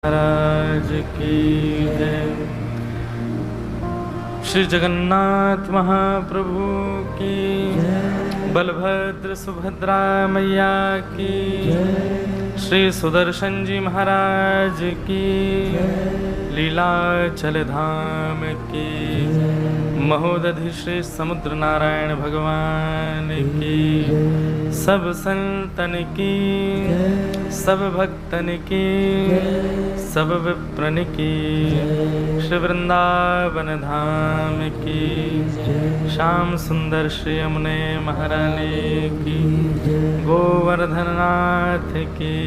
महाराज की जय। श्री जगन्नाथ महाप्रभु की, बलभद्र सुभद्रा मैया की, श्री सुदर्शन जी महाराज की, लीलाचल धाम की, महोदधि श्री समुद्र नारायण भगवान की, सब संतन की, सब भक्तन की, सब विप्रन की, श्री वृंदावन धाम की, श्याम सुंदर श्री यमुने महारानी की, गोवर्धन नाथ की,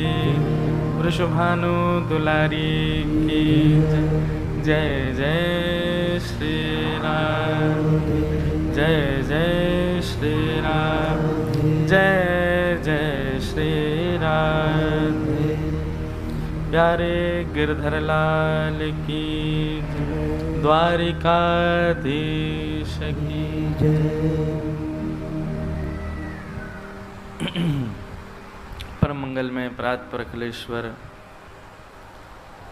वृषभानु दुलारी की, जय जय श्री राम, जय जय श्री राम, जय जय श्री राम। प्यारे गिरधर लाल की, द्वारिकाधीश की परम मंगल में परात्पर अखिलेश्वर,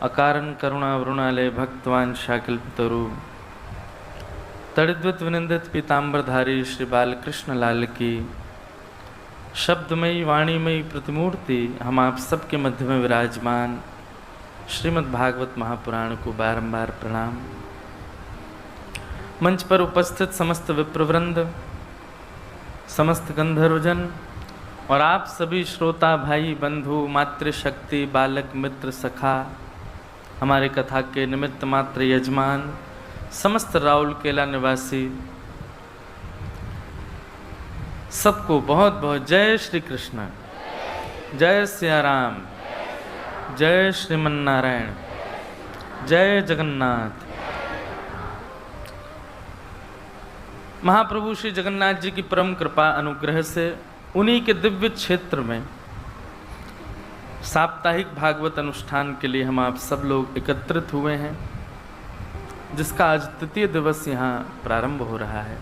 अकारण करुणा वरुणालय भक्तवान शाकिल्पतरु, तड़िद्वत विनिंदित पीताम्बरधारी श्री बालकृष्ण लाल की शब्दमयी वाणीमयी प्रतिमूर्ति हम आप सबके मध्य में विराजमान श्रीमद् भागवत महापुराण को बारंबार प्रणाम। मंच पर उपस्थित समस्त विप्रवृंद, समस्त गंधर्वजन और आप सभी श्रोता भाई बंधु मातृशक्ति बालक मित्र सखा, हमारे कथा के निमित्त मात्र यजमान, समस्त राउरकेला निवासी, सबको बहुत बहुत जय श्री कृष्ण, जय सिया राम, जय श्रीमन नारायण, जय जगन्नाथ। महाप्रभु श्री जगन्नाथ जी की परम कृपा अनुग्रह से उन्हीं के दिव्य क्षेत्र में साप्ताहिक भागवत अनुष्ठान के लिए हम आप सब लोग एकत्रित हुए हैं, जिसका आज तृतीय दिवस यहाँ प्रारंभ हो रहा है।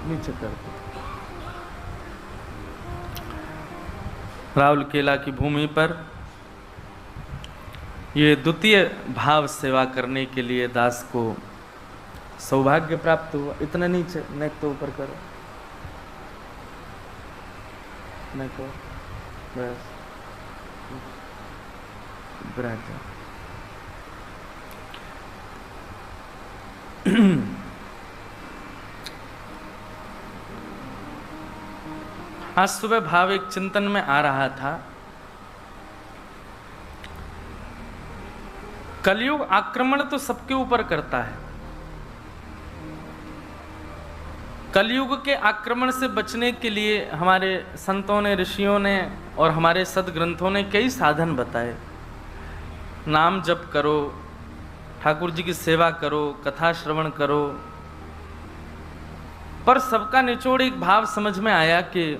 नीचे कर राउरकेला की भूमि पर ये द्वितीय भाव सेवा करने के लिए दास को सौभाग्य प्राप्त हुआ। इतना नीचे, नेक तो ऊपर करो, नेक को बस ब्राज। आज सुबह भाव एक चिंतन में आ रहा था, कलयुग आक्रमण तो सबके ऊपर करता है। कलयुग के आक्रमण से बचने के लिए हमारे संतों ने, ऋषियों ने और हमारे सदग्रंथों ने कई साधन बताए। नाम जप करो, ठाकुर जी की सेवा करो, कथा श्रवण करो, पर सबका निचोड़ एक भाव समझ में आया कि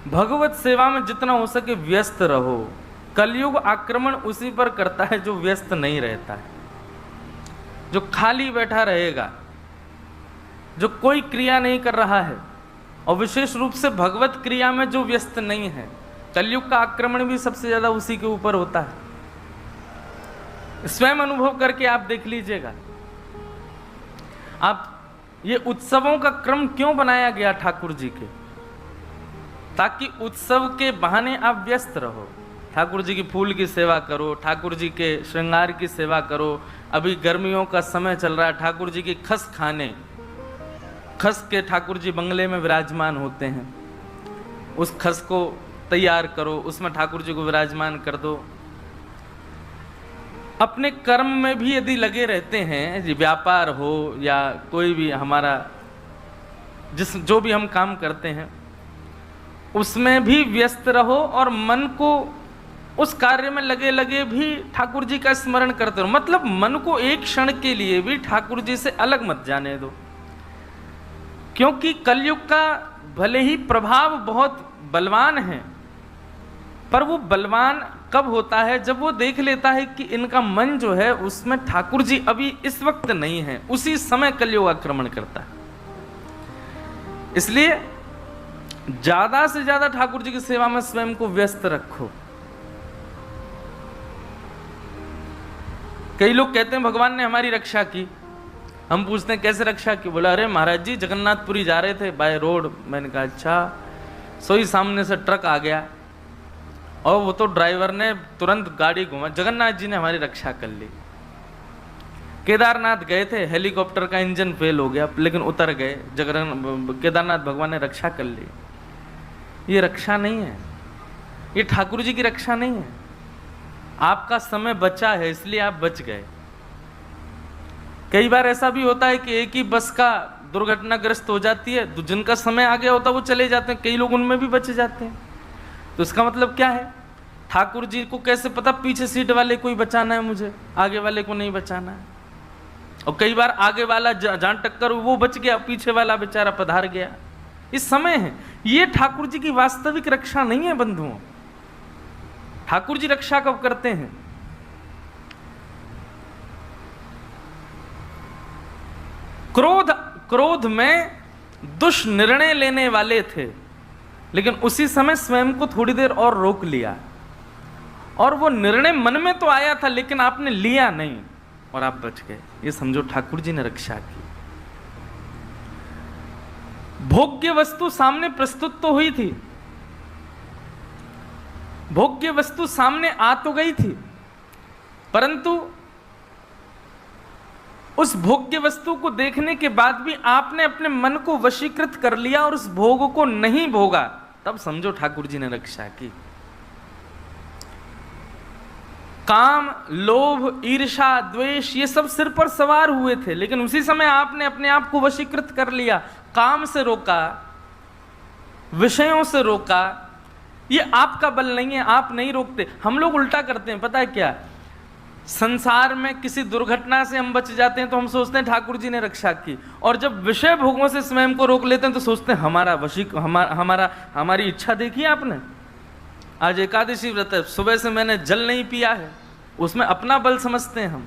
भगवत सेवा में जितना हो सके व्यस्त रहो। कलयुग आक्रमण उसी पर करता है जो व्यस्त नहीं रहता है, जो खाली बैठा रहेगा, जो कोई क्रिया नहीं कर रहा है, और विशेष रूप से भगवत क्रिया में जो व्यस्त नहीं है। कलयुग का आक्रमण भी सबसे ज्यादा उसी के ऊपर होता है। स्वयं अनुभव करके आप देख लीजिएगा। आप ये उत्सवों का क्रम क्यों बनाया गया ठाकुर जी के? ताकि उत्सव के बहाने आप व्यस्त रहो। ठाकुर जी की फूल की सेवा करो, ठाकुर जी के श्रृंगार की सेवा करो। अभी गर्मियों का समय चल रहा है, ठाकुर जी की खस खाने, खस के ठाकुर जी बंगले में विराजमान होते हैं, उस खस को तैयार करो, उसमें ठाकुर जी को विराजमान कर दो। अपने कर्म में भी यदि लगे रहते हैं, व्यापार हो या कोई भी हमारा जो भी हम काम करते हैं, उसमें भी व्यस्त रहो और मन को उस कार्य में लगे लगे भी ठाकुर जी का स्मरण करते रहो। मतलब मन को एक क्षण के लिए भी ठाकुर जी से अलग मत जाने दो, क्योंकि कलयुग का भले ही प्रभाव बहुत बलवान है, पर वो बलवान कब होता है? जब वो देख लेता है कि इनका मन जो है उसमें ठाकुर जी अभी इस वक्त नहीं है, उसी समय कलयुग आक्रमण करता है। इसलिए ज्यादा से ज्यादा ठाकुर जी की सेवा में स्वयं को व्यस्त रखो। कई लोग कहते हैं भगवान ने हमारी रक्षा की। हम पूछते हैं कैसे रक्षा की? बोला अरे महाराज जी जगन्नाथपुरी जा रहे थे बाय रोड। मैंने कहा अच्छा। सोई सामने से ट्रक आ गया और वो तो ड्राइवर ने तुरंत गाड़ी घुमा, जगन्नाथ जी ने हमारी रक्षा कर ली। केदारनाथ गए थे, हेलीकॉप्टर का इंजन फेल हो गया लेकिन उतर गए, केदारनाथ भगवान ने रक्षा कर ली। ये रक्षा नहीं है, ये ठाकुर जी की रक्षा नहीं है। आपका समय बचा है इसलिए आप बच गए। कई बार ऐसा भी होता है कि एक ही बस का दुर्घटनाग्रस्त हो जाती है, तो जिनका समय आ गया होता है वो चले जाते हैं, कई लोग उनमें भी बच जाते हैं। तो इसका मतलब क्या है? ठाकुर जी को कैसे पता पीछे सीट वाले को ही बचाना है, मुझे आगे वाले को नहीं बचाना है। और कई बार आगे वाला जान टक्कर वो बच गया, पीछे वाला बेचारा पधार गया। इस समय है, ये ठाकुर जी की वास्तविक रक्षा नहीं है बंधुओं। ठाकुर जी रक्षा कब करते हैं? क्रोध में दुष्निर्णय लेने वाले थे, लेकिन उसी समय स्वयं को थोड़ी देर और रोक लिया, और वो निर्णय मन में तो आया था लेकिन आपने लिया नहीं और आप बच गए। ये समझो ठाकुर जी ने रक्षा की। भोग्य वस्तु सामने प्रस्तुत तो हुई थी, भोग्य वस्तु सामने आ तो गई थी, परंतु उस भोग्य वस्तु को देखने के बाद भी आपने अपने मन को वशीकृत कर लिया और उस भोग को नहीं भोगा, तब समझो ठाकुर जी ने रक्षा की। काम, लोभ, ईर्षा, द्वेष ये सब सिर पर सवार हुए थे, लेकिन उसी समय आपने अपने आप को वशीकृत कर लिया। काम से रोका, विषयों से रोका। ये आपका बल नहीं है, आप नहीं रोकते। हम लोग उल्टा करते हैं, पता है क्या? संसार में किसी दुर्घटना से हम बच जाते हैं तो हम सोचते हैं ठाकुर जी ने रक्षा की, और जब विषय भोगों से स्वयं को रोक लेते हैं तो सोचते हैं हमारी इच्छा देखी आपने। आज एकादशी व्रत है, सुबह से मैंने जल नहीं पिया है, उसमें अपना बल समझते हैं हम।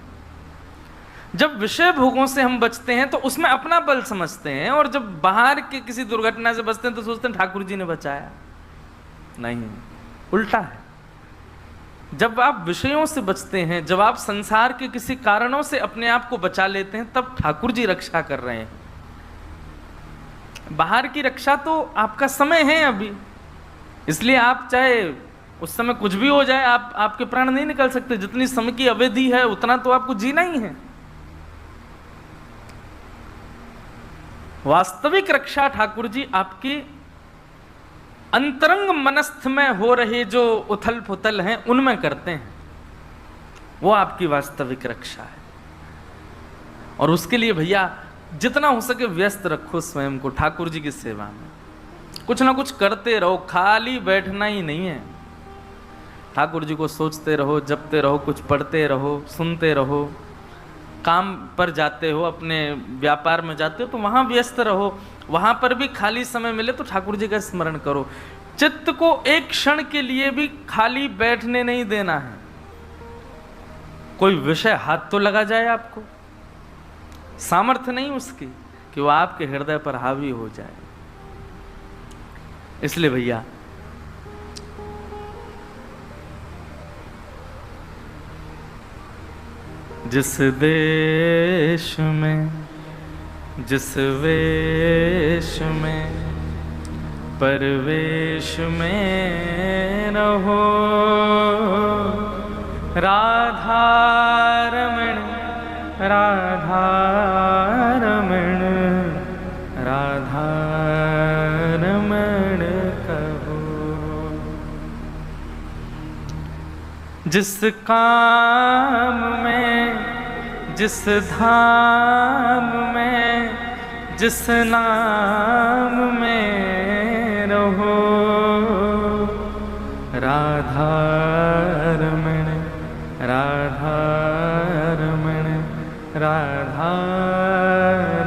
जब विषय भोगों से हम बचते हैं तो उसमें अपना बल समझते हैं, और जब बाहर के किसी दुर्घटना से बचते हैं तो सोचते हैं ठाकुर जी ने बचाया। नहीं, उल्टा है। जब आप विषयों से बचते हैं, जब आप संसार के किसी कारणों से अपने आप को बचा लेते हैं, तब ठाकुर जी रक्षा कर रहे हैं। बाहर की रक्षा तो आपका समय है अभी, इसलिए आप चाहे उस समय कुछ भी हो जाए, आपके प्राण नहीं निकल सकते। जितनी समय की अवधि है उतना तो आपको जीना ही है। वास्तविक रक्षा ठाकुर जी आपकी अंतरंग मनस्थ में हो रहे जो उथल पुथल हैं उनमें करते हैं, वो आपकी वास्तविक रक्षा है। और उसके लिए भैया जितना हो सके व्यस्त रखो स्वयं को ठाकुर जी की सेवा में। कुछ ना कुछ करते रहो, खाली बैठना ही नहीं है। ठाकुर जी को सोचते रहो, जपते रहो, कुछ पढ़ते रहो, सुनते रहो। काम पर जाते हो, अपने व्यापार में जाते हो तो वहाँ व्यस्त रहो, वहाँ पर भी खाली समय मिले तो ठाकुर जी का स्मरण करो। चित्त को एक क्षण के लिए भी खाली बैठने नहीं देना है। कोई विषय हाथ तो लगा जाए, आपको सामर्थ्य नहीं उसकी कि वो आपके हृदय पर हावी हो जाए। इसलिए भैया जिस देश में, जिस वेश में, परवेश में रहो, राधा रमण, राधा रमण, राधा रमण कहो। जिस काम में, जिस धाम में, जिस नाम में रहो, राधा रमण, राधा रमण, राधा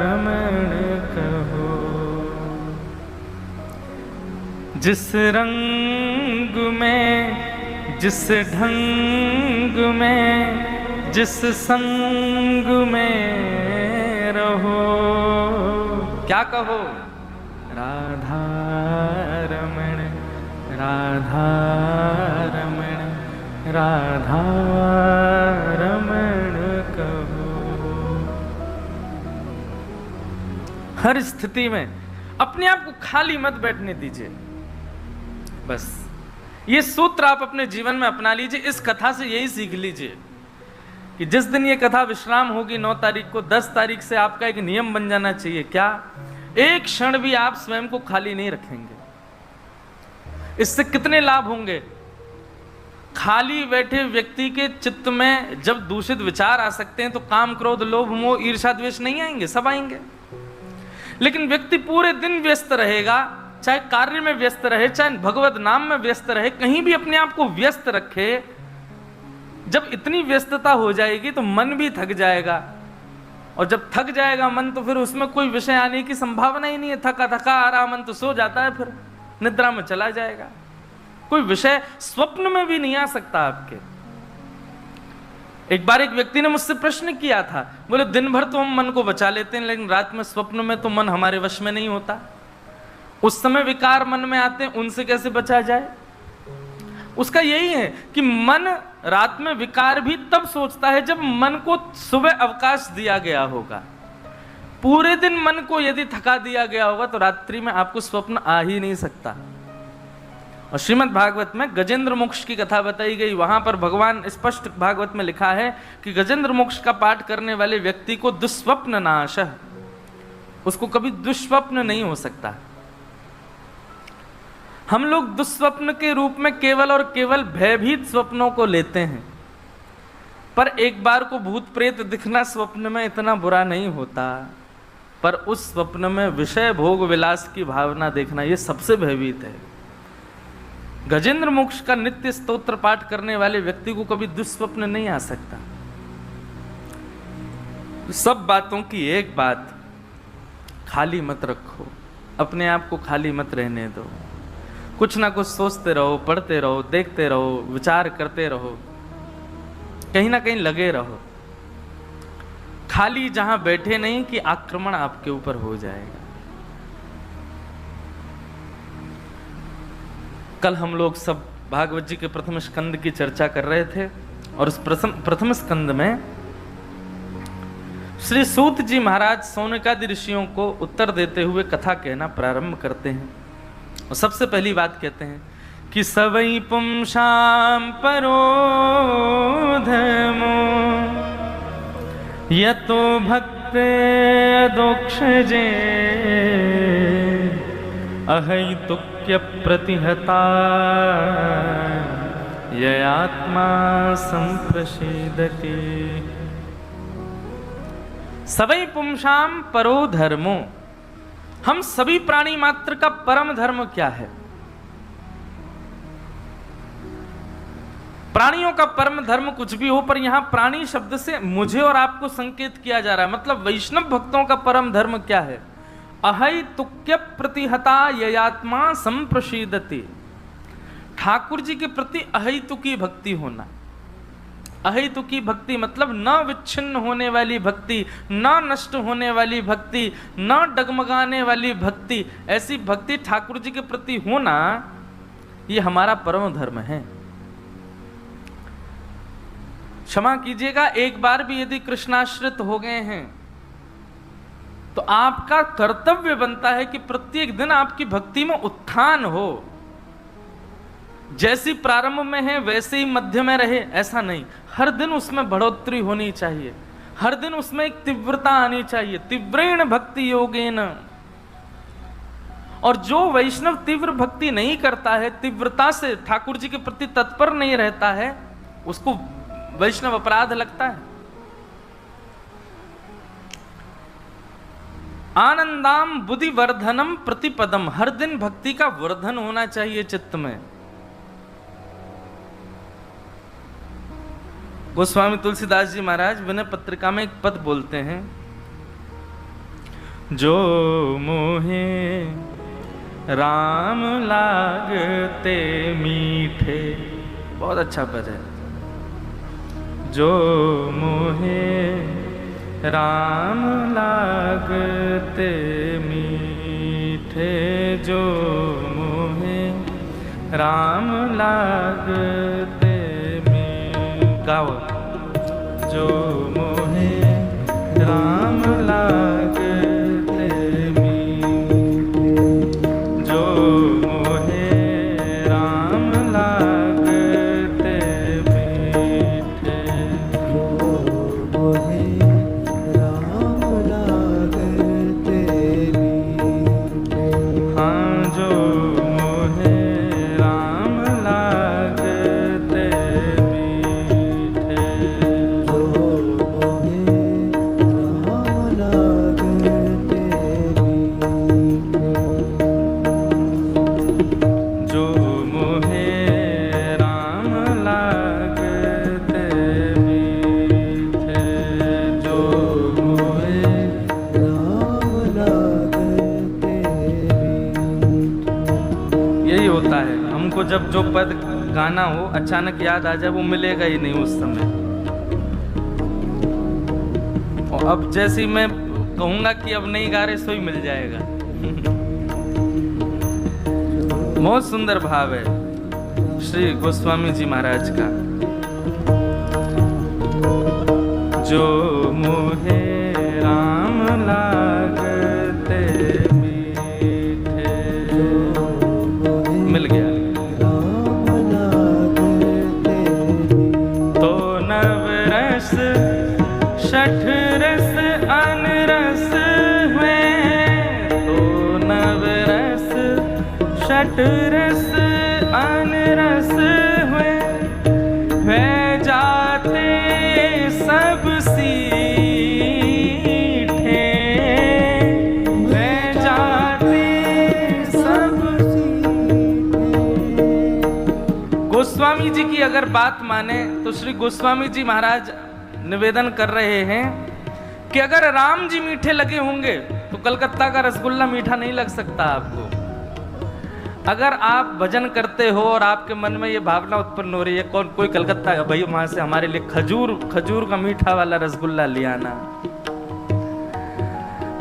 रमण कहो। जिस रंग में, जिस ढंग में, जिस संग में रहो, क्या कहो? राधा रमण, राधा रमण, राधा रमण हर स्थिति में अपने आप को खाली मत बैठने दीजिए। बस ये सूत्र आप अपने जीवन में अपना लीजिए। इस कथा से यही सीख लीजिए कि जिस दिन ये कथा विश्राम होगी 9 तारीख को, 10 तारीख से आपका एक नियम बन जाना चाहिए। क्या? एक क्षण भी आप स्वयं को खाली नहीं रखेंगे। इससे कितने लाभ होंगे? खाली बैठे व्यक्ति के चित्त में जब दूषित विचार आ सकते हैं तो काम, क्रोध, लोभ, मोह, ईर्ष्या, द्वेष नहीं आएंगे? सब आएंगे। लेकिन व्यक्ति पूरे दिन व्यस्त रहेगा, चाहे कार्य में व्यस्त रहे, चाहे भगवत नाम में व्यस्त रहे, कहीं भी अपने आप को व्यस्त रखे। जब इतनी व्यस्तता हो जाएगी तो मन भी थक जाएगा, और जब थक जाएगा मन तो फिर उसमें कोई विषय आने की संभावना ही नहीं है। थका थका आ रहा मन तो सो जाता है, फिर निद्रा में चला जाएगा। कोई विषय स्वप्न में भी नहीं आ सकता आपके। एक बार एक व्यक्ति ने मुझसे प्रश्न किया था, बोले दिन भर तो हम मन को बचा लेते हैं, लेकिन रात में स्वप्न में तो मन हमारे वश में नहीं होता। उस समय विकार मन में आते हैं, उनसे कैसे बचा जाए? उसका यही है कि मन रात में विकार भी तब सोचता है जब मन को सुबह अवकाश दिया गया होगा। पूरे दिन मन को यदि थका दिया गया होगा तो रात्रि में आपको स्वप्न आ ही नहीं सकता। और श्रीमद् भागवत में गजेंद्र मोक्ष की कथा बताई गई। वहां पर भगवान स्पष्ट भागवत में लिखा है कि गजेंद्र मोक्ष का पाठ करने वाले व्यक्ति को दुस्वप्न नाशः, उसको कभी दुष्स्वप्न नहीं हो सकता। हम लोग दुस्वप्न के रूप में केवल और केवल भयभीत स्वप्नों को लेते हैं, पर एक बार को भूत प्रेत दिखना स्वप्न में इतना बुरा नहीं होता, पर उस स्वप्न में विषय भोग विलास की भावना देखना ये सबसे भयभीत है। गजेंद्र मोक्ष का नित्य स्तोत्र पाठ करने वाले व्यक्ति को कभी दुस्वप्न नहीं आ सकता। सब बातों की एक बात, खाली मत रखो, अपने आप को खाली मत रहने दो। कुछ ना कुछ सोचते रहो, पढ़ते रहो, देखते रहो, विचार करते रहो, कहीं ना कहीं लगे रहो। खाली जहां बैठे नहीं कि आक्रमण आपके ऊपर हो जाएगा। कल हम लोग सब भागवत जी के प्रथम स्कंद की चर्चा कर रहे थे, और उस प्रथम स्कंद में श्री सूत जी महाराज सौनकादि ऋषियों को उत्तर देते हुए कथा कहना प्रारंभ करते हैं। और सबसे पहली बात कहते हैं कि सवै पुंसाम परो धर्मो यतो भक्ते अदोक्षजे अहैतुक्य प्रतिहता ययात्मा संप्रसीदति। सवै पुंसाम परो धर्मो, हम सभी प्राणी मात्र का परम धर्म क्या है? प्राणियों का परम धर्म कुछ भी हो, पर यहां प्राणी शब्द से मुझे और आपको संकेत किया जा रहा है। मतलब वैष्णव भक्तों का परम धर्म क्या है? अहैतुक्य प्रतिहता ययात्मा संप्रसीदति। ठाकुर जी के प्रति अहैतुकी भक्ति होना। अहैतुकी भक्ति मतलब न विच्छिन्न होने वाली भक्ति, न नष्ट होने वाली भक्ति, न डगमगाने वाली भक्ति। ऐसी भक्ति ठाकुर जी के प्रति होना, ये हमारा परम धर्म है। क्षमा कीजिएगा, एक बार भी यदि कृष्णाश्रित हो गए हैं तो आपका कर्तव्य बनता है कि प्रत्येक दिन आपकी भक्ति में उत्थान हो। जैसी प्रारंभ में है वैसे ही मध्य में रहे, ऐसा नहीं। हर दिन उसमें बढ़ोतरी होनी चाहिए, हर दिन उसमें एक तीव्रता आनी चाहिए। तीव्रेण भक्ति योगेन। और जो वैष्णव तीव्र भक्ति नहीं करता है, तीव्रता से ठाकुर जी के प्रति तत्पर नहीं रहता है, उसको वैष्णव अपराध लगता है। आनंदाम बुद्धि वर्धनम प्रतिपदम, हर दिन भक्ति का वर्धन होना चाहिए चित्त में। गोस्वामी तुलसीदास जी महाराज विनय पत्रिका में एक पद बोलते हैं, जो मोहे राम लागते मीठे। बहुत अच्छा पद है। जो मोहे राम लागते मीठे, जो मोहे राम लागते गाओ। जो मोहे राम लागते आपको जब जो पद गाना हो अचानक याद आ जाए, वो मिलेगा ही नहीं उस समय। और अब जैसे ही मैं कहूंगा कि अब नहीं गा रहे, सो ही मिल जाएगा। बहुत सुंदर भाव है श्री गोस्वामी जी महाराज का। जो मोहे राम लागते मीठे, मिल गया। तो नवरस षठ रस अनरस में, तो नवरस षठ रस अनरस में जाते सब सीठे, वे जाते सब सीठे। गोस्वामी जी की अगर बात माने तो श्री गोस्वामी जी महाराज निवेदन कर रहे हैं कि अगर राम जी मीठे लगे होंगे तो कलकत्ता का रसगुल्ला मीठा नहीं लग सकता आपको। अगर आप भजन करते हो और आपके मन में ये भावना उत्पन्न हो रही है, कौन कोई कलकत्ता का भाई वहां से हमारे लिए खजूर का मीठा वाला रसगुल्ला ले आना।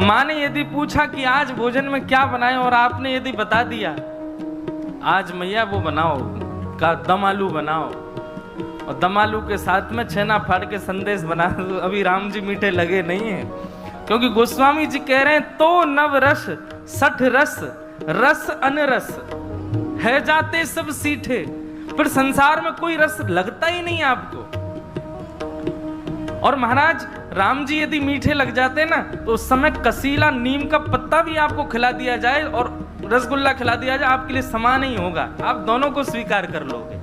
माँ ने यदि पूछा कि आज भोजन में क्या बनाए और आपने यदि बता दिया आज मैया वो बनाओ का दम आलू बनाओ, और दम आलू के साथ में छेना फाड़ के संदेश बना, अभी राम जी मीठे लगे नहीं है। क्योंकि गोस्वामी जी कह रहे हैं तो नव रस सठ रस रस अनरस है जाते सब सीठे। फिर संसार में कोई रस लगता ही नहीं आपको। और महाराज राम जी यदि मीठे लग जाते ना तो उस समय कसीला नीम का पत्ता भी आपको खिला दिया जाए और रसगुल्ला खिला दिया जाए, आपके लिए समान ही होगा, आप दोनों को स्वीकार कर लोगे।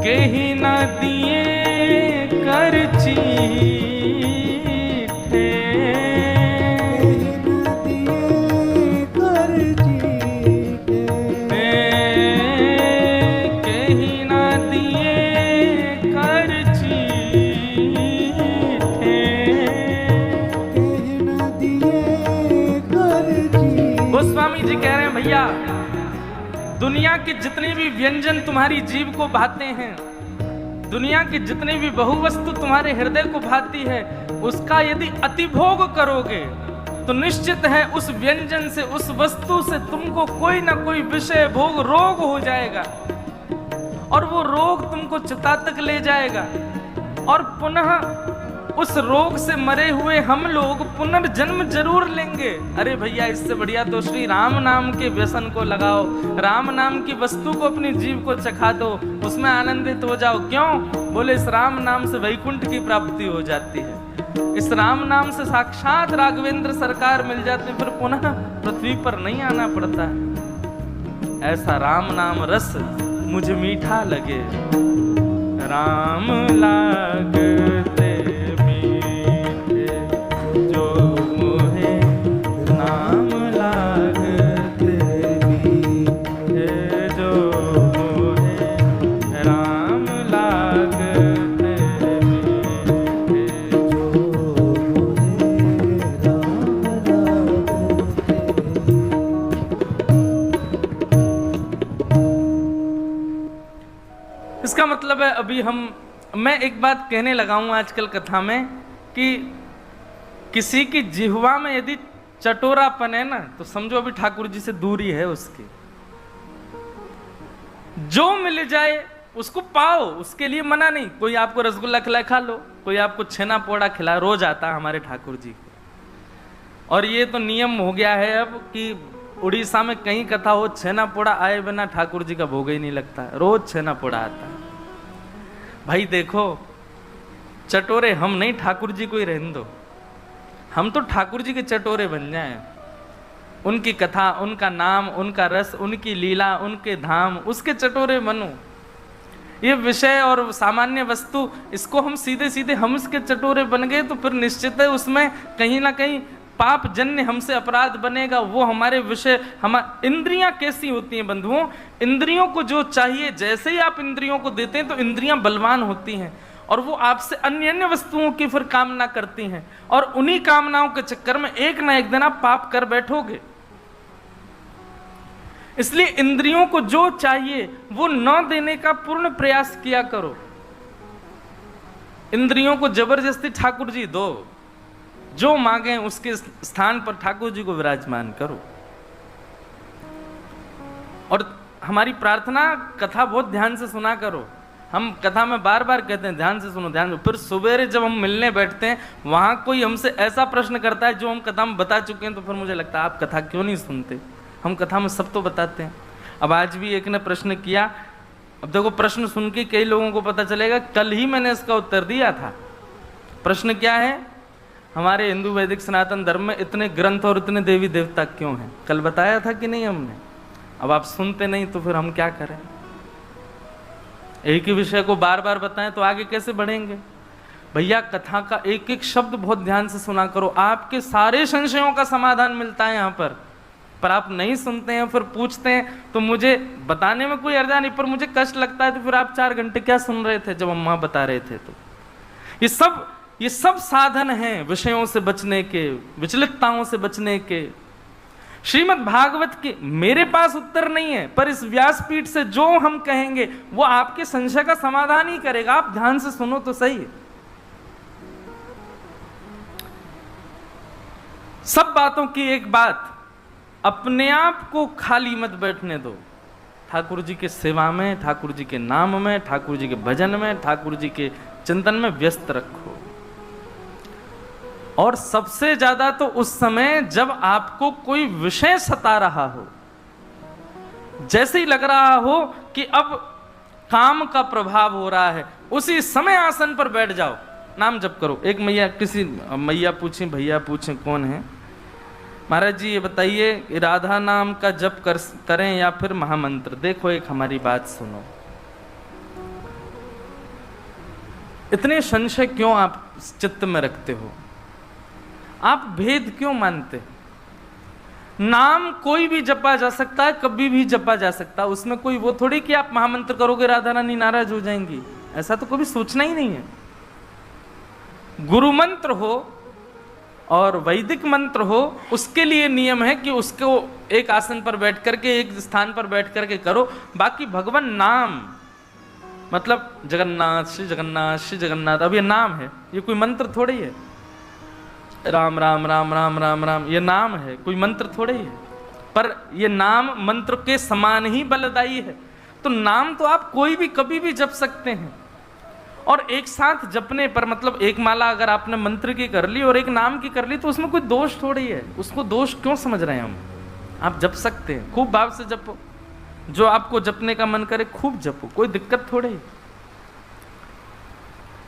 कहीं न दिए कर चीठे, कहीं न दिए कर चीठे। गोस्वामी जी कह रहे हैं भैया दुनिया के जितने भी व्यंजन तुम्हारी जीभ को भाते हैं, दुनिया की जितनी भी बहुवस्तु तुम्हारे हृदय को भाती है, उसका यदि अतिभोग करोगे तो निश्चित है उस व्यंजन से, उस वस्तु से तुमको कोई ना कोई विषय भोग रोग हो जाएगा, और वो रोग तुमको चिता तक ले जाएगा। और पुनः उस रोग से मरे हुए हम लोग पुनर्जन्म जरूर लेंगे। अरे भैया इससे बढ़िया तो श्री राम नाम के व्यसन को लगाओ, राम नाम की वस्तु को अपनी जीव को चखा दो, उसमें आनंदित हो जाओ। क्यों? बोले इस राम नाम से वैकुंठ की प्राप्ति हो जाती है, इस राम नाम से साक्षात राघवेंद्र सरकार मिल जाते, फिर पुनः पृथ्वी पर नहीं आना पड़ता। ऐसा राम नाम रस मुझे मीठा लगे, राम लागते इसका मतलब है अभी मैं एक बात कहने लगा हूं आजकल कथा में कि किसी की जिह्वा में यदि चटोरापन है ना तो समझो अभी ठाकुर जी से दूरी है उसकी। जो मिल जाए उसको पाओ, उसके लिए मना नहीं। कोई आपको रसगुल्ला खिलाए खा लो, कोई आपको छेना पोड़ा खिलाए, रोज आता है हमारे ठाकुर जी को। और ये तो नियम हो गया है अब कि उड़ीसा में कहीं कथा हो, छेना पोड़ा आए बिना ठाकुर जी का भोग ही नहीं लगता, रोज छेना पोड़ा आता है। भाई देखो चटोरे हम नहीं, ठाकुर जी को ही रहने दो, हम तो ठाकुर जी के चटोरे बन जाएं। उनकी कथा, उनका नाम, उनका रस, उनकी लीला, उनके धाम, उसके चटोरे बनो। ये विषय और सामान्य वस्तु, इसको हम सीधे सीधे हम इसके चटोरे बन गए तो फिर निश्चित है उसमें कहीं ना कहीं पाप जन्य हमसे अपराध बनेगा, वो हमारे विषय। इंद्रियां कैसी होती हैं बंधुओं? इंद्रियों को जो चाहिए, जैसे ही आप इंद्रियों को देते हैं तो इंद्रियां बलवान होती हैं और वो आपसे अन्य अन्य वस्तुओं की फिर कामना करती हैं, और उन्हीं कामनाओं के चक्कर में एक ना एक दिन आप पाप कर बैठोगे। इसलिए इंद्रियों को जो चाहिए वो न देने का पूर्ण प्रयास किया करो। इंद्रियों को जबरदस्ती ठाकुर जी दो, जो मांगे उसके स्थान पर ठाकुर जी को विराजमान करो। और हमारी प्रार्थना, कथा बहुत ध्यान से सुना करो। हम कथा में बार बार कहते हैं ध्यान से सुनो, ध्यान से। फिर सवेरे जब हम मिलने बैठते हैं, वहां कोई हमसे ऐसा प्रश्न करता है जो हम कथा में बता चुके हैं, तो फिर मुझे लगता है आप कथा क्यों नहीं सुनते? हम कथा में सब तो बताते हैं। अब आज भी एक ने प्रश्न किया। अब देखो, प्रश्न सुन के कई लोगों को पता चलेगा कल ही मैंने इसका उत्तर दिया था। प्रश्न क्या है? हमारे हिंदू वैदिक सनातन धर्म में इतने ग्रंथ और इतने देवी देवता क्यों हैं? कल बताया था कि नहीं हमने? अब आप सुनते नहीं तो फिर हम क्या करें? एक ही विषय को बार बार बताएं तो आगे कैसे बढ़ेंगे? भैया, कथा का एक एक शब्द बहुत ध्यान से सुना करो, आपके सारे संशयों का समाधान मिलता है यहाँ पर आप नहीं सुनते हैं, फिर पूछते हैं तो मुझे बताने में कोई अर्जा नहीं, पर मुझे कष्ट लगता है। तो फिर आप 4 घंटे क्या सुन रहे थे जब अम्मा बता रहे थे? तो ये सब साधन हैं विषयों से बचने के, विचलितताओं से बचने के। श्रीमद् भागवत के मेरे पास उत्तर नहीं है, पर इस व्यासपीठ से जो हम कहेंगे वो आपके संशय का समाधान ही करेगा। आप ध्यान से सुनो तो सही। सब बातों की एक बात, अपने आप को खाली मत बैठने दो। ठाकुर जी के सेवा में, ठाकुर जी के नाम में, ठाकुर जी के भजन में, ठाकुर जी के चिंतन में व्यस्त रखो। और सबसे ज्यादा तो उस समय जब आपको कोई विषय सता रहा हो, जैसे ही लग रहा हो कि अब काम का प्रभाव हो रहा है, उसी समय आसन पर बैठ जाओ, नाम जप करो। एक मैया पूछी, भैया पूछे कौन है, महाराज जी ये बताइए राधा नाम का जप करें या फिर महामंत्र? देखो, एक हमारी बात सुनो। इतने संशय क्यों आप चित्त में रखते हो? आप भेद क्यों मानते हो? नाम कोई भी जपा जा सकता है, कभी भी जपा जा सकता है। उसमें कोई वो थोड़ी कि आप महामंत्र करोगे राधा रानी नाराज हो जाएंगी, ऐसा तो कभी सोचना ही नहीं है। गुरु मंत्र हो और वैदिक मंत्र हो, उसके लिए नियम है कि उसको एक आसन पर बैठ करके, एक स्थान पर बैठ करके करो। बाकी भगवान नाम, मतलब जगन्नाथ श्री जगन्नाथ श्री जगन्नाथ, अब ये नाम है, ये कोई मंत्र थोड़ी है। राम राम राम राम राम राम, ये नाम है, कोई मंत्र थोड़े ही है। पर ये नाम मंत्र के समान ही बलदायी है। तो नाम तो आप कोई भी कभी भी जप सकते हैं। और एक साथ जपने पर, मतलब एक माला अगर आपने मंत्र की कर ली और एक नाम की कर ली, तो उसमें कोई दोष थोड़ी है। उसको दोष क्यों समझ रहे हैं हम? आप जप सकते हैं, खूब भाव से जपो, जो आपको जपने का मन करे खूब जपो, कोई दिक्कत थोड़ी।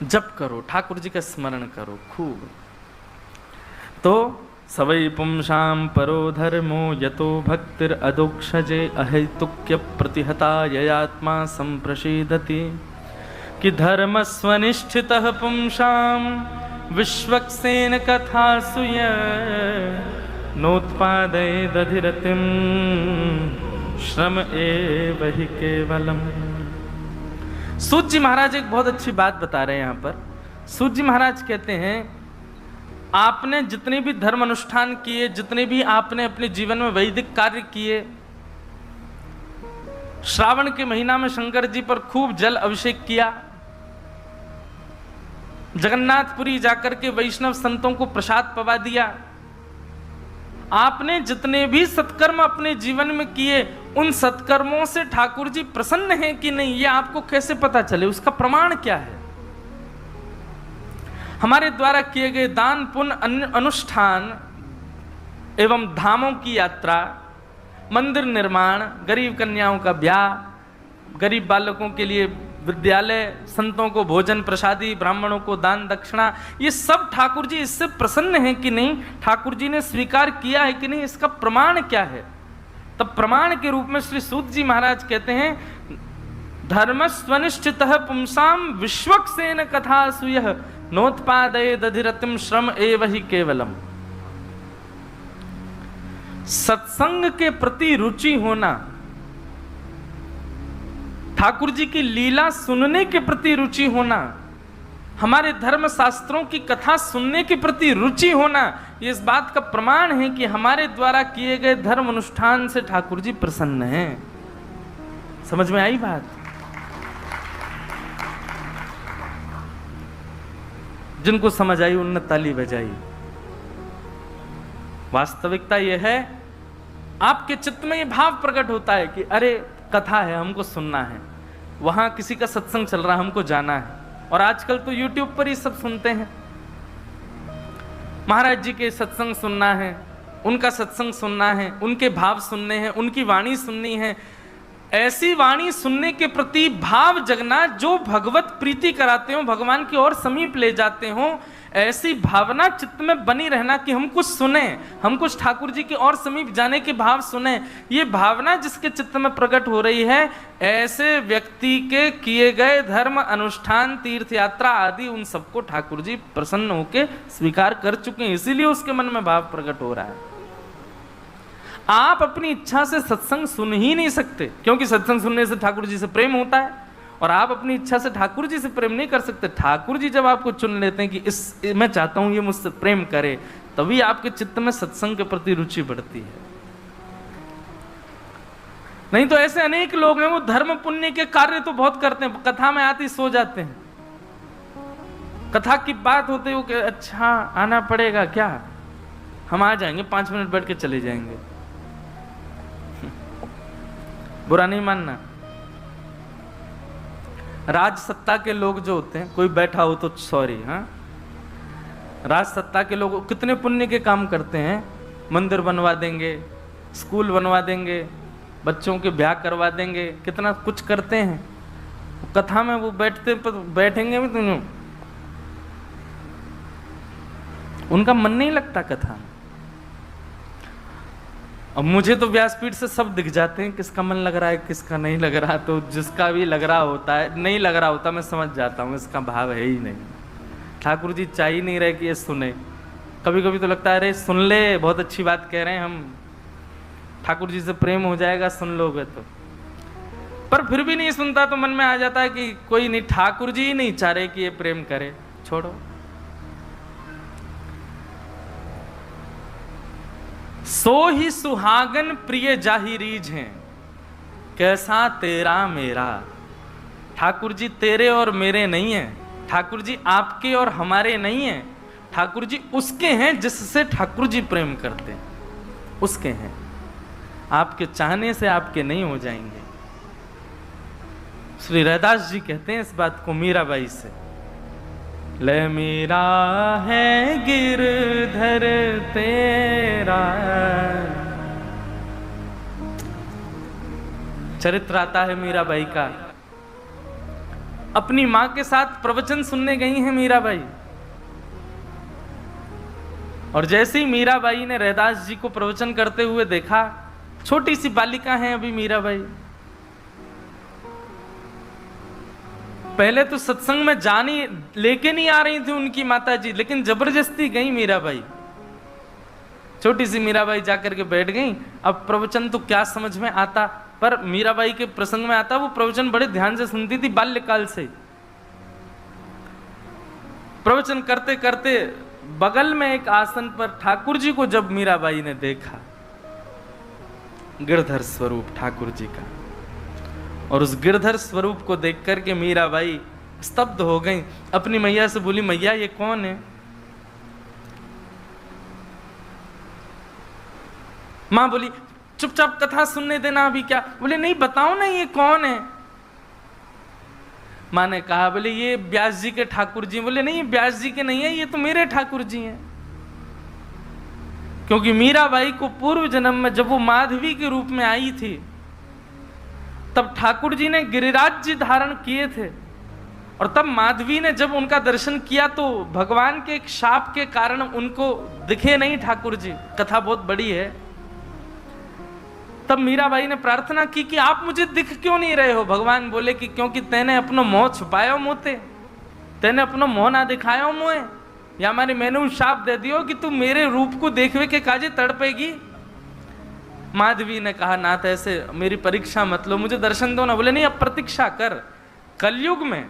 जप करो, ठाकुर जी का स्मरण करो खूब। तो सवै पुंसां परो धर्मो यतो भक्तिर अदोक्षजे अहेतुक्य प्रतिहता ययात्मा संप्रसीदति। कि धर्म स्वनिष्ठितः पुंसां विश्वक्सेन कथासु नोत्पादयेदधिरतिं श्रम एव हि केवलम्। सूत जी महाराज एक बहुत अच्छी बात बता रहे हैं यहाँ पर। सूत जी महाराज कहते हैं, आपने जितने भी धर्म अनुष्ठान किए, जितने भी आपने अपने जीवन में वैदिक कार्य किए, श्रावण के महीना में शंकर जी पर खूब जल अभिषेक किया, जगन्नाथपुरी जाकर के वैष्णव संतों को प्रसाद पवा दिया, आपने जितने भी सत्कर्म अपने जीवन में किए, उन सत्कर्मों से ठाकुर जी प्रसन्न हैं कि नहीं, ये आपको कैसे पता चले? उसका प्रमाण क्या है? हमारे द्वारा किए गए दान, पुण्य, अनुष्ठान एवं धामों की यात्रा, मंदिर निर्माण, गरीब कन्याओं का ब्याह, गरीब बालकों के लिए विद्यालय, संतों को भोजन प्रसादी, ब्राह्मणों को दान दक्षिणा, ये सब ठाकुर जी इससे प्रसन्न हैं कि नहीं, ठाकुर जी ने स्वीकार किया है कि नहीं, इसका प्रमाण क्या है? तब प्रमाण के रूप में श्री सूत जी महाराज कहते हैं, धर्म स्वनिष्ठितः पुंसां विश्वक्सेन कथासु यः नोत्पादयेदधिरतिं श्रम एव हि केवलम्। सत्संग के प्रति रुचि होना, ठाकुर जी की लीला सुनने के प्रति रुचि होना, हमारे धर्म शास्त्रों की कथा सुनने के प्रति रुचि होना, ये इस बात का प्रमाण है कि हमारे द्वारा किए गए धर्म अनुष्ठान से ठाकुर जी प्रसन्न हैं। समझ में आई बात? जिनको समझ आई उनने ताली बजाई। वास्तविकता यह है, आपके चित्त में यह भाव प्रकट होता है कि अरे कथा है, हमको सुनना है, वहां किसी का सत्संग चल रहा है, हमको जाना है। और आजकल तो YouTube पर ही सब सुनते हैं, महाराज जी के सत्संग सुनना है, उनका सत्संग सुनना है, उनके भाव सुनने हैं, उनकी वाणी सुननी है। ऐसी वाणी सुनने के प्रति भाव जगना जो भगवत प्रीति कराते हो, भगवान की ओर समीप ले जाते हो, ऐसी भावना चित्त में बनी रहना कि हम कुछ सुने, हम कुछ ठाकुर जी की ओर समीप जाने के भाव सुने। ये भावना जिसके चित्त में प्रकट हो रही है, ऐसे व्यक्ति के किए गए धर्म अनुष्ठान, तीर्थ यात्रा आदि, उन सबको ठाकुर जी प्रसन्न होकर स्वीकार कर चुके हैं, इसीलिए उसके मन में भाव प्रकट हो रहा है। आप अपनी इच्छा से सत्संग सुन ही नहीं सकते, क्योंकि सत्संग सुनने से ठाकुर जी से प्रेम होता है, और आप अपनी इच्छा से ठाकुर जी से प्रेम नहीं कर सकते। ठाकुर जी जब आपको चुन लेते हैं कि मैं चाहता हूं ये मुझसे प्रेम करे, तभी आपके चित्त में सत्संग के प्रति रुचि बढ़ती है। नहीं तो ऐसे अनेक लोग हैं, वो धर्म पुण्य के कार्य तो बहुत करते हैं, कथा में आते ही सो जाते हैं। कथा की बात होते हो कि अच्छा आना पड़ेगा क्या, हम आ जाएंगे, 5 मिनट बैठ के चले जाएंगे। बुरा नहीं मानना। राज सत्ता के लोग जो होते हैं, कोई बैठा हो तो सॉरी, हाँ, राज सत्ता के लोग कितने पुण्य के काम करते हैं, मंदिर बनवा देंगे, स्कूल बनवा देंगे, बच्चों के ब्याह करवा देंगे, कितना कुछ करते हैं। कथा में वो बैठेंगे भी तो उनका मन नहीं लगता कथा में। अब मुझे तो व्यासपीठ से सब दिख जाते हैं, किसका मन लग रहा है, किसका नहीं लग रहा। तो जिसका भी लग रहा होता है, नहीं लग रहा होता, मैं समझ जाता हूँ इसका भाव है ही नहीं। ठाकुर जी चाह ही नहीं रहे कि ये सुने। कभी कभी तो लगता है अरे सुन ले, बहुत अच्छी बात कह रहे हैं हम, ठाकुर जी से प्रेम हो जाएगा सुन लोगे तो। पर फिर भी नहीं सुनता तो मन में आ जाता है कि कोई नहीं, ठाकुर जी ही नहीं चाह रहे कि ये प्रेम करे, छोड़ो। सो ही सुहागन प्रिय जाहि रीझ हैं, कैसा तेरा मेरा। ठाकुर जी तेरे और मेरे नहीं हैं, ठाकुर जी आपके और हमारे नहीं हैं, ठाकुर जी उसके हैं जिससे ठाकुर जी प्रेम करते हैं, उसके हैं। आपके चाहने से आपके नहीं हो जाएंगे। श्री रैदास जी कहते हैं इस बात को मीराबाई से, ले मीरा है गिरधर तेरा। चरित्र आता है मीराबाई का। अपनी मां के साथ प्रवचन सुनने गई हैं मीराबाई, और जैसे ही मीराबाई ने रैदास जी को प्रवचन करते हुए देखा, छोटी सी बालिका है अभी मीराबाई, पहले तो सत्संग में जानी लेके नहीं आ रही थी उनकी माता जी, लेकिन जबरदस्ती गई मीराबाई। छोटी सी मीराबाई जाकर के बैठ गई। अब प्रवचन तो क्या समझ में आता, पर मीराबाई के प्रसंग में आता, वो प्रवचन बड़े ध्यान से सुनती थी बाल्यकाल से। प्रवचन करते करते बगल में एक आसन पर ठाकुर जी को जब मीराबाई ने देखा, गिरधर स्वरूप ठाकुर जी का, और उस गिरधर स्वरूप को देख करके मीराबाई स्तब्ध हो गई। अपनी मैया से बोली, मैया ये कौन है? मां बोली चुपचाप कथा सुनने देना अभी क्या। बोले नहीं बताओ ना ये कौन है। मां ने कहा, बोले ये व्यास जी के ठाकुर जी। बोले नहीं ये व्यास जी के नहीं है, ये तो मेरे ठाकुर जी हैं। क्योंकि मीराबाई को पूर्व जन्म में जब वो माधवी के रूप में आई थी, तब ठाकुर जी ने गिरिराज जी धारण किए थे, और तब माधवी ने जब उनका दर्शन किया तो भगवान के एक शाप के कारण उनको दिखे नहीं ठाकुर जी। कथा बहुत बड़ी है। तब मीराबाई ने प्रार्थना की कि आप मुझे दिख क्यों नहीं रहे हो। भगवान बोले कि क्योंकि तेने अपनो मोह छुपायो मोते, तेने अपनो मोह ना दिखायो मोए, या मैंने शाप दे दियो कि तू मेरे रूप को देखवे के काजे तड़पेगी। माधवी ने कहा नाथ ऐसे मेरी परीक्षा मत लो, मुझे दर्शन दो ना। बोले नहीं, अब प्रतीक्षा कर, कलयुग में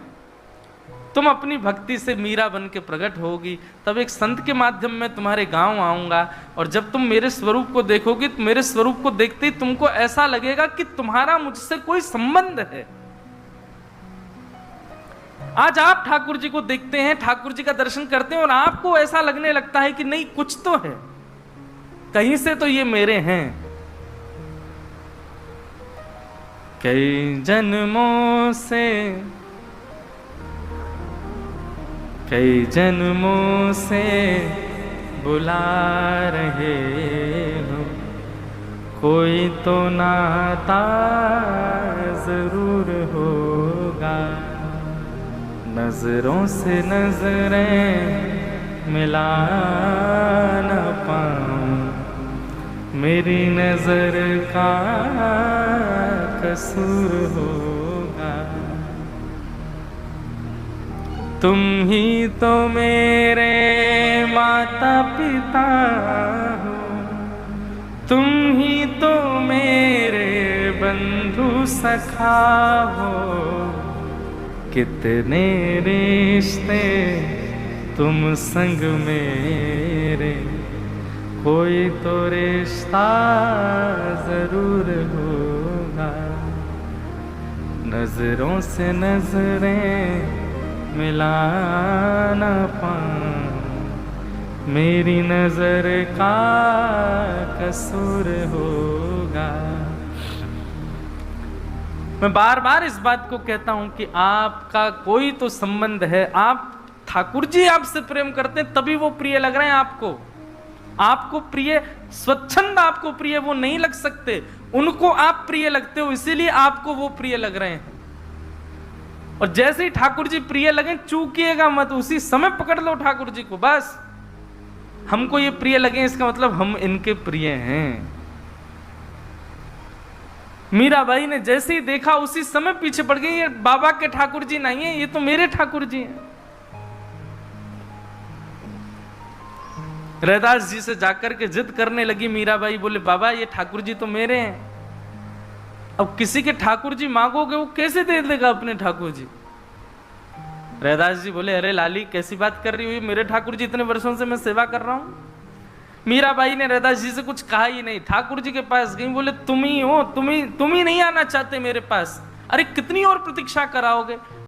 तुम अपनी भक्ति से मीरा बन के प्रकट होगी, तब एक संत के माध्यम में तुम्हारे गांव आऊंगा, और जब तुम मेरे स्वरूप को देखोगी तो मेरे स्वरूप को देखते ही तुमको ऐसा लगेगा कि तुम्हारा मुझसे कोई संबंध है। आज आप ठाकुर जी को देखते हैं, ठाकुर जी का दर्शन करते हैं, और आपको ऐसा लगने लगता है कि नहीं कुछ तो है, कहीं से तो ये मेरे हैं। कई जन्मों से, कई जन्मों से बुला रहे हो, कोई तो नाता जरूर होगा। नजरों से नजरें मिला न पाऊं, मेरी नजर का कसूर होगा। तुम ही तो मेरे माता पिता हो, तुम ही तो मेरे बंधु सखा हो, कितने रिश्ते तुम संग मेरे, कोई तो रिश्ता जरूर होगा। नजरों से नजरें मिला न पाऊं, मेरी नजर का कसूर होगा। मैं बार बार इस बात को कहता हूं कि आपका कोई तो संबंध है। आप ठाकुर जी आपसे प्रेम करते हैं तभी वो प्रिय लग रहे हैं आपको। आपको प्रिय, स्वच्छंद आपको प्रिय वो नहीं लग सकते, उनको आप प्रिय लगते हो, इसीलिए आपको वो प्रिय लग रहे हैं। और जैसे ही ठाकुर जी प्रिय लगे, चूकिएगा मत, उसी समय पकड़ लो ठाकुर जी को। बस हमको ये प्रिय लगे इसका मतलब हम इनके प्रिय हैं। मीराबाई ने जैसे ही देखा उसी समय पीछे पड़ गई, ये बाबा के ठाकुर जी नहीं है, ये तो मेरे ठाकुर जी हैं। रैदास जी से जाकर के जिद करने लगी मीराबाई, बोले बाबा ये ठाकुर जी तो मेरे हैं। अब किसी के ठाकुर जी मांगोगे वो कैसे दे देगा अपने ठाकुर जी। रैदास जी बोले अरे लाली कैसी बात कर रही हुई, मेरे ठाकुर जी इतने वर्षों से मैं सेवा कर रहा हूं। मीराबाई ने रैदास जी से कुछ कहा ही नहीं, ठाकुर जी के पास गई, बोले तुम ही हो, तुम ही नहीं आना चाहते मेरे पास, अरे कितनी और प्रतीक्षा कराओगे।